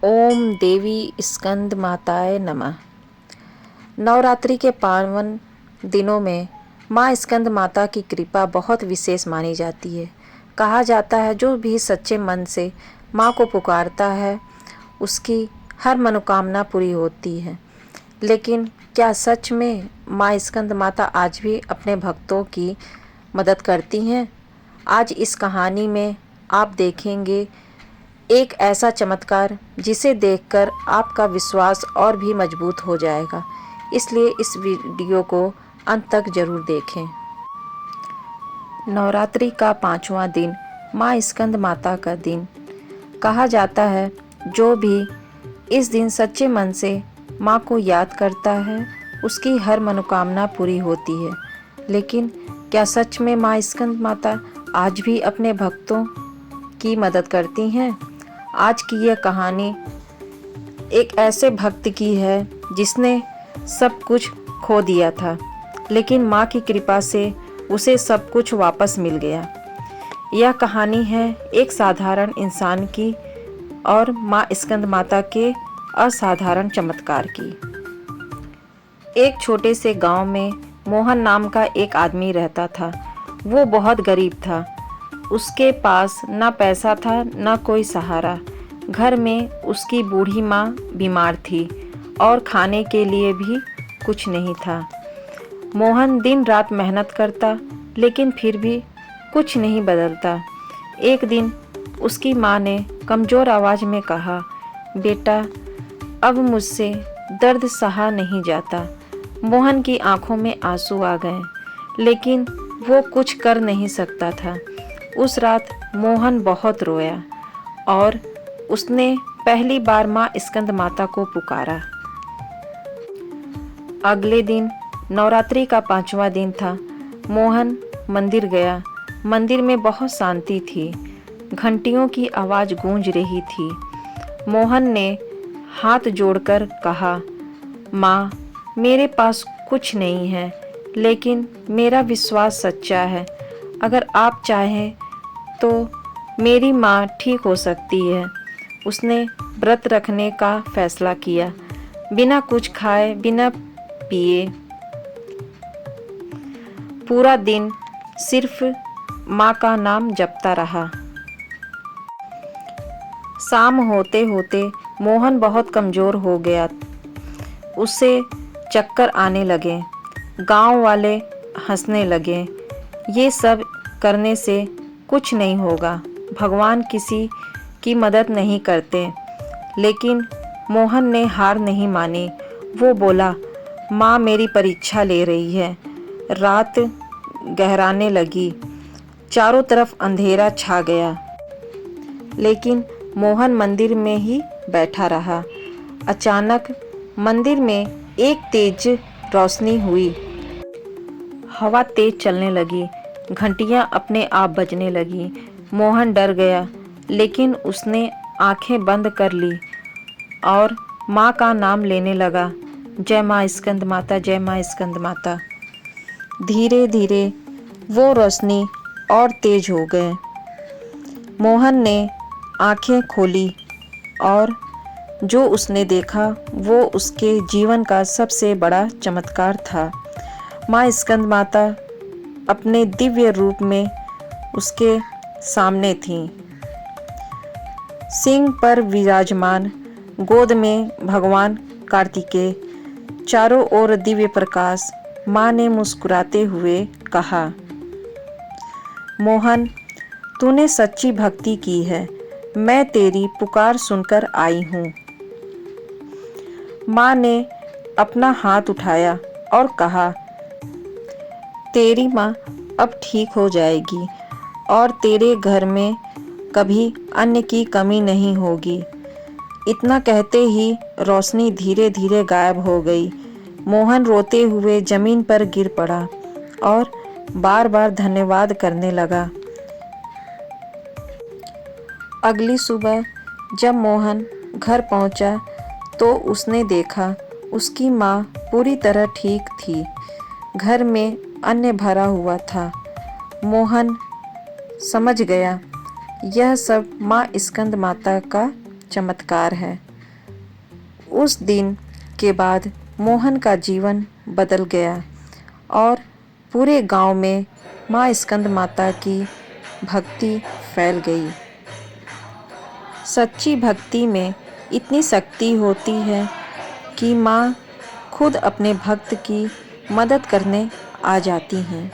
ओम देवी स्कंद माताए नमः। नवरात्रि के पावन दिनों में माँ स्कंद माता की कृपा बहुत विशेष मानी जाती है। कहा जाता है जो भी सच्चे मन से माँ को पुकारता है उसकी हर मनोकामना पूरी होती है। लेकिन क्या सच में माँ स्कंद माता आज भी अपने भक्तों की मदद करती हैं? आज इस कहानी में आप देखेंगे एक ऐसा चमत्कार जिसे देखकर आपका विश्वास और भी मजबूत हो जाएगा। इसलिए इस वीडियो को अंत तक जरूर देखें। नवरात्रि का 5वां दिन माँ स्कंद माता का दिन कहा जाता है। जो भी इस दिन सच्चे मन से माँ को याद करता है उसकी हर मनोकामना पूरी होती है। लेकिन क्या सच में माँ स्कंद माता आज भी अपने भक्तों की मदद करती हैं? आज की यह कहानी एक ऐसे भक्त की है जिसने सब कुछ खो दिया था, लेकिन माँ की कृपा से उसे सब कुछ वापस मिल गया। यह कहानी है एक साधारण इंसान की और माँ स्कंद माता के असाधारण चमत्कार की। एक छोटे से गांव में मोहन नाम का एक आदमी रहता था। वो बहुत गरीब था। उसके पास ना पैसा था ना कोई सहारा। घर में उसकी बूढ़ी माँ बीमार थी और खाने के लिए भी कुछ नहीं था। मोहन दिन रात मेहनत करता लेकिन फिर भी कुछ नहीं बदलता। एक दिन उसकी माँ ने कमज़ोर आवाज़ में कहा, बेटा अब मुझसे दर्द सहा नहीं जाता। मोहन की आंखों में आंसू आ गए, लेकिन वो कुछ कर नहीं सकता था। उस रात मोहन बहुत रोया और उसने पहली बार माँ स्कंद माता को पुकारा। अगले दिन नवरात्रि का 5वां दिन था। मोहन मंदिर गया। मंदिर में बहुत शांति थी। घंटियों की आवाज़ गूंज रही थी। मोहन ने हाथ जोड़कर कहा, माँ मेरे पास कुछ नहीं है, लेकिन मेरा विश्वास सच्चा है। अगर आप चाहें तो मेरी माँ ठीक हो सकती है। उसने व्रत रखने का फैसला किया। बिना कुछ खाए बिना पिए पूरा दिन सिर्फ माँ का नाम जपता रहा। शाम होते होते मोहन बहुत कमज़ोर हो गया। उसे चक्कर आने लगे। गांव वाले हंसने लगे। ये सब करने से कुछ नहीं होगा, भगवान किसी की मदद नहीं करते। लेकिन मोहन ने हार नहीं मानी। वो बोला, माँ मेरी परीक्षा ले रही है। रात गहराने लगी। चारों तरफ अंधेरा छा गया, लेकिन मोहन मंदिर में ही बैठा रहा। अचानक मंदिर में एक तेज रोशनी हुई। हवा तेज चलने लगी। घंटियां अपने आप बजने लगी। मोहन डर गया, लेकिन उसने आंखें बंद कर ली और माँ का नाम लेने लगा, जय माँ स्कंद माता, जय माँ स्कंद माता। धीरे धीरे वो रोशनी और तेज हो गए। मोहन ने आंखें खोली और जो उसने देखा वो उसके जीवन का सबसे बड़ा चमत्कार था। माँ स्कंद माता अपने दिव्य रूप में उसके सामने थीं। सिंह पर विराजमान, गोद में भगवान कार्तिकेय, चारों ओर दिव्य प्रकाश। माँ ने मुस्कुराते हुए कहा, मोहन तूने सच्ची भक्ति की है। मैं तेरी पुकार सुनकर आई हूँ। माँ ने अपना हाथ उठाया और कहा, तेरी माँ अब ठीक हो जाएगी और तेरे घर में कभी अन्न की कमी नहीं होगी। इतना कहते ही रोशनी धीरे धीरे गायब हो गई। मोहन रोते हुए जमीन पर गिर पड़ा और बार बार धन्यवाद करने लगा। अगली सुबह जब मोहन घर पहुंचा तो उसने देखा उसकी माँ पूरी तरह ठीक थी। घर में अन्न भरा हुआ था। मोहन समझ गया यह सब माँ स्कंद माता का चमत्कार है। उस दिन के बाद मोहन का जीवन बदल गया और पूरे गांव में माँ स्कंद माता की भक्ति फैल गई। सच्ची भक्ति में इतनी शक्ति होती है कि माँ खुद अपने भक्त की मदद करने आ जाती हैं।